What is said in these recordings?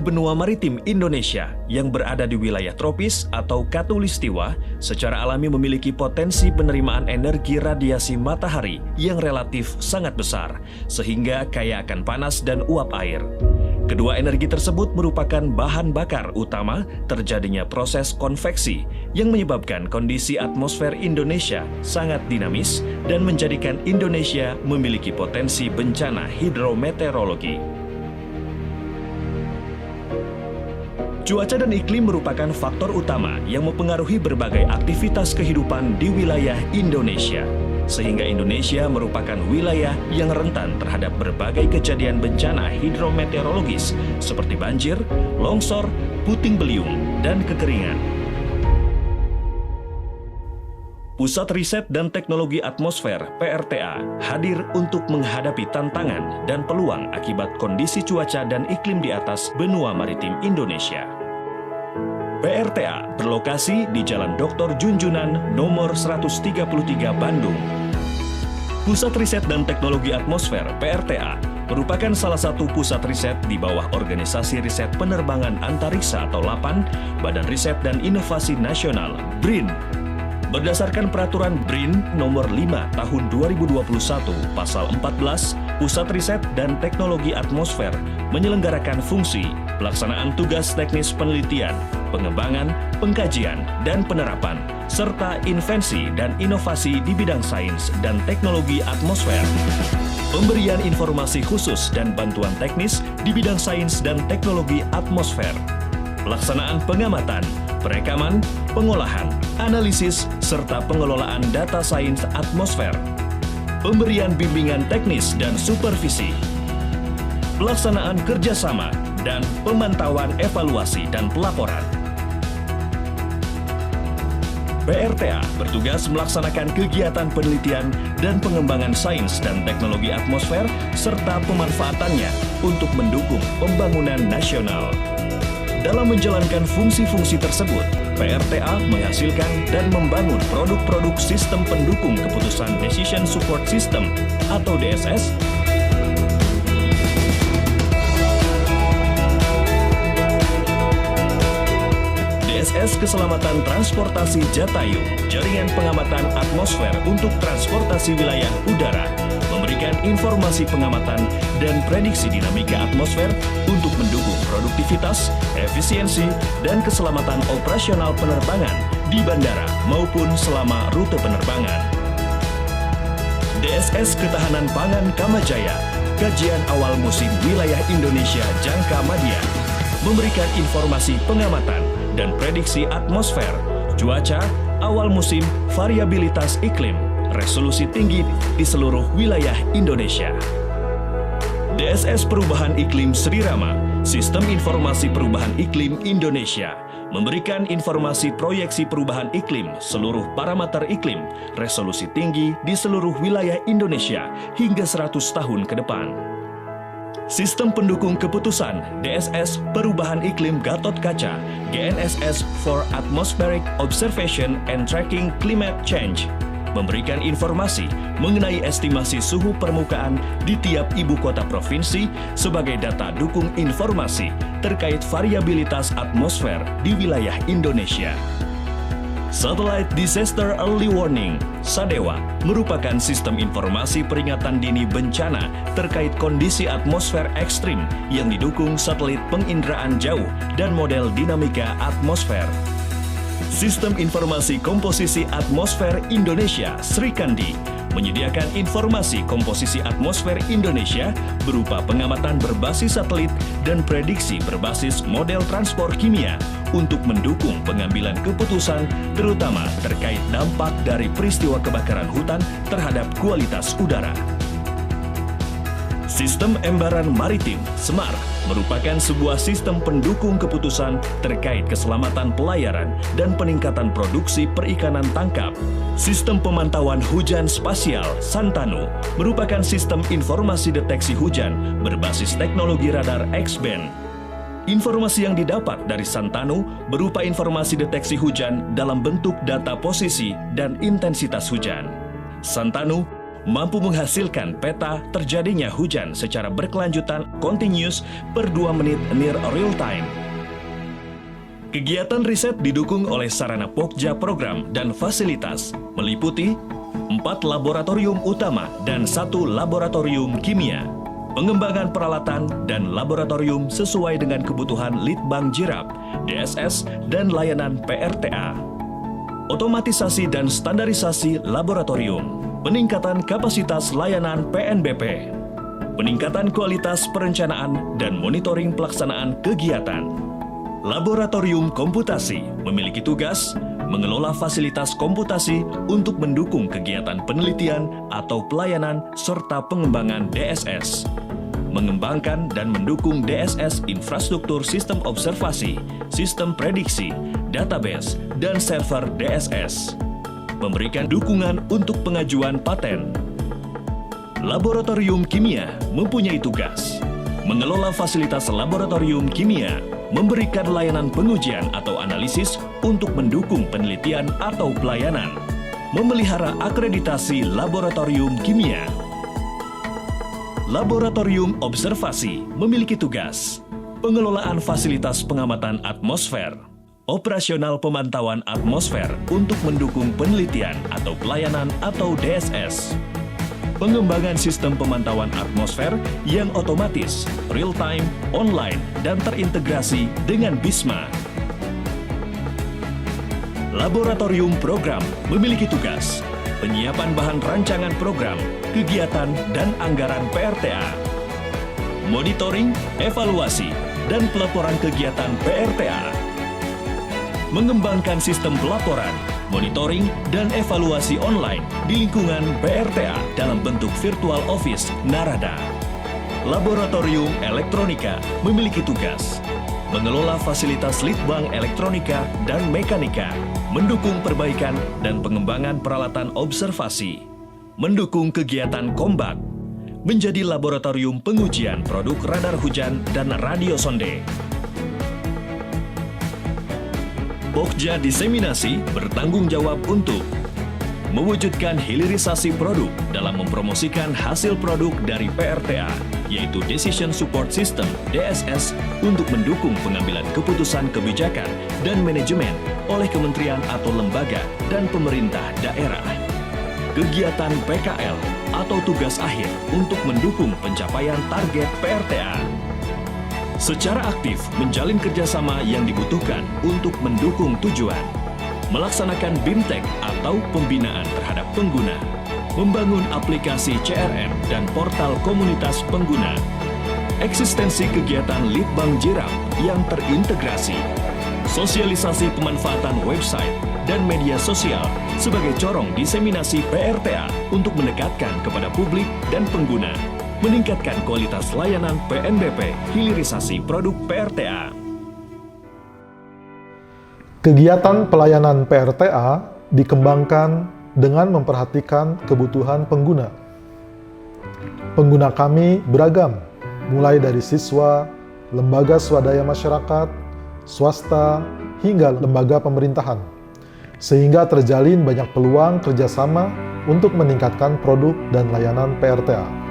benua maritim Indonesia yang berada di wilayah tropis atau khatulistiwa secara alami memiliki potensi penerimaan energi radiasi matahari yang relatif sangat besar, sehingga kaya akan panas dan uap air. Kedua energi tersebut merupakan bahan bakar utama terjadinya proses konveksi yang menyebabkan kondisi atmosfer Indonesia sangat dinamis dan menjadikan Indonesia memiliki potensi bencana hidrometeorologi. Cuaca dan iklim merupakan faktor utama yang mempengaruhi berbagai aktivitas kehidupan di wilayah Indonesia, sehingga Indonesia merupakan wilayah yang rentan terhadap berbagai kejadian bencana hidrometeorologis seperti banjir, longsor, puting beliung, dan kekeringan. Pusat Riset dan Teknologi Atmosfer (PRTA) hadir untuk menghadapi tantangan dan peluang akibat kondisi cuaca dan iklim di atas benua maritim Indonesia. PRTA berlokasi di Jalan Dr. Junjunan nomor 133 Bandung. Pusat Riset dan Teknologi Atmosfer (PRTA) merupakan salah satu pusat riset di bawah Organisasi Riset Penerbangan Antariksa atau LAPAN, Badan Riset dan Inovasi Nasional (BRIN). Berdasarkan Peraturan BRIN Nomor 5 Tahun 2021 Pasal 14, Pusat Riset dan Teknologi Atmosfer menyelenggarakan fungsi pelaksanaan tugas teknis penelitian, pengembangan, pengkajian, dan penerapan, serta invensi dan inovasi di bidang sains dan teknologi atmosfer. Pemberian informasi khusus dan bantuan teknis di bidang sains dan teknologi atmosfer. Pelaksanaan pengamatan, perekaman, pengolahan, analisis, serta pengelolaan data sains atmosfer. Pemberian bimbingan teknis dan supervisi. Pelaksanaan kerjasama dan pemantauan evaluasi dan pelaporan. PRTA bertugas melaksanakan kegiatan penelitian dan pengembangan sains dan teknologi atmosfer serta pemanfaatannya untuk mendukung pembangunan nasional. Dalam menjalankan fungsi-fungsi tersebut, PRTA menghasilkan dan membangun produk-produk sistem pendukung keputusan Decision Support System atau DSS, DSS Keselamatan Transportasi Jatayu, jaringan pengamatan atmosfer untuk transportasi wilayah udara, memberikan informasi pengamatan dan prediksi dinamika atmosfer untuk mendukung produktivitas, efisiensi, dan keselamatan operasional penerbangan di bandara maupun selama rute penerbangan. DSS Ketahanan Pangan Kamajaya, kajian awal musim wilayah Indonesia Jangka Madya, memberikan informasi pengamatan dan prediksi atmosfer, cuaca, awal musim, variabilitas iklim, resolusi tinggi di seluruh wilayah Indonesia. DSS Perubahan Iklim Sri Rama, Sistem Informasi Perubahan Iklim Indonesia, memberikan informasi proyeksi perubahan iklim seluruh parameter iklim, resolusi tinggi di seluruh wilayah Indonesia hingga 100 tahun ke depan. Sistem Pendukung Keputusan DSS Perubahan Iklim Gatotkaca GNSS for Atmospheric Observation and Tracking Climate Change memberikan informasi mengenai estimasi suhu permukaan di tiap ibu kota provinsi sebagai data dukung informasi terkait variabilitas atmosfer di wilayah Indonesia. Satellite Disaster Early Warning (SADEWA) merupakan sistem informasi peringatan dini bencana terkait kondisi atmosfer ekstrim yang didukung satelit penginderaan jauh dan model dinamika atmosfer. Sistem Informasi Komposisi Atmosfer Indonesia (SRIKANDI) menyediakan informasi komposisi atmosfer Indonesia berupa pengamatan berbasis satelit dan prediksi berbasis model transport kimia untuk mendukung pengambilan keputusan terutama terkait dampak dari peristiwa kebakaran hutan terhadap kualitas udara. Sistem Embaran Maritim (SEMAR) merupakan sebuah sistem pendukung keputusan terkait keselamatan pelayaran dan peningkatan produksi perikanan tangkap. Sistem Pemantauan Hujan Spasial (SANTANU) merupakan sistem informasi deteksi hujan berbasis teknologi radar X-band. Informasi yang didapat dari SANTANU berupa informasi deteksi hujan dalam bentuk data posisi dan intensitas hujan. SANTANU mampu menghasilkan peta terjadinya hujan secara berkelanjutan continuous per 2 menit near real time. Kegiatan riset didukung oleh sarana Pokja program dan fasilitas, meliputi 4 laboratorium utama dan 1 laboratorium kimia, pengembangan peralatan dan laboratorium sesuai dengan kebutuhan Litbang Jirap, DSS, dan layanan PRTA. Otomatisasi dan standarisasi laboratorium, peningkatan kapasitas layanan PNBP, peningkatan kualitas perencanaan dan monitoring pelaksanaan kegiatan. Laboratorium Komputasi memiliki tugas mengelola fasilitas komputasi untuk mendukung kegiatan penelitian atau pelayanan serta pengembangan DSS. Mengembangkan dan mendukung DSS infrastruktur sistem observasi, sistem prediksi, database, dan server DSS. Memberikan dukungan untuk pengajuan paten. Laboratorium Kimia mempunyai tugas mengelola fasilitas laboratorium kimia, memberikan layanan pengujian atau analisis untuk mendukung penelitian atau pelayanan, memelihara akreditasi laboratorium kimia. Laboratorium Observasi memiliki tugas pengelolaan fasilitas pengamatan atmosfer, operasional pemantauan atmosfer untuk mendukung penelitian atau pelayanan atau DSS, pengembangan sistem pemantauan atmosfer yang otomatis, real-time, online, dan terintegrasi dengan BISMA. Laboratorium Program memiliki tugas penyiapan bahan rancangan program, kegiatan, dan anggaran PRTA, monitoring, evaluasi, dan pelaporan kegiatan PRTA, mengembangkan sistem pelaporan, monitoring, dan evaluasi online di lingkungan PRTA dalam bentuk virtual office Narada. Laboratorium Elektronika memiliki tugas mengelola fasilitas Litbang Elektronika dan Mekanika, mendukung perbaikan dan pengembangan peralatan observasi, mendukung kegiatan Kombak, menjadi laboratorium pengujian produk radar hujan dan radio sonde. Pokja Diseminasi bertanggung jawab untuk mewujudkan hilirisasi produk dalam mempromosikan hasil produk dari PRTA, yaitu Decision Support System (DSS), untuk mendukung pengambilan keputusan kebijakan dan manajemen oleh kementerian atau lembaga dan pemerintah daerah. Kegiatan PKL atau tugas akhir untuk mendukung pencapaian target PRTA. Secara aktif menjalin kerjasama yang dibutuhkan untuk mendukung tujuan, melaksanakan BIMTEK atau pembinaan terhadap pengguna, membangun aplikasi CRM dan portal komunitas pengguna, eksistensi kegiatan Litbang Jirap yang terintegrasi, sosialisasi pemanfaatan website dan media sosial sebagai corong diseminasi PRTA untuk mendekatkan kepada publik dan pengguna, meningkatkan kualitas layanan PNBP, hilirisasi produk PRTA. Kegiatan pelayanan PRTA dikembangkan dengan memperhatikan kebutuhan pengguna. Pengguna kami beragam, mulai dari siswa, lembaga swadaya masyarakat, swasta, hingga lembaga pemerintahan, sehingga terjalin banyak peluang kerjasama untuk meningkatkan produk dan layanan PRTA.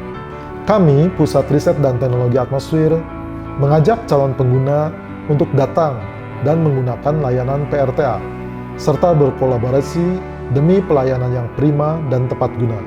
Kami, Pusat Riset dan Teknologi Atmosfer, mengajak calon pengguna untuk datang dan menggunakan layanan PRTA, serta berkolaborasi demi pelayanan yang prima dan tepat guna.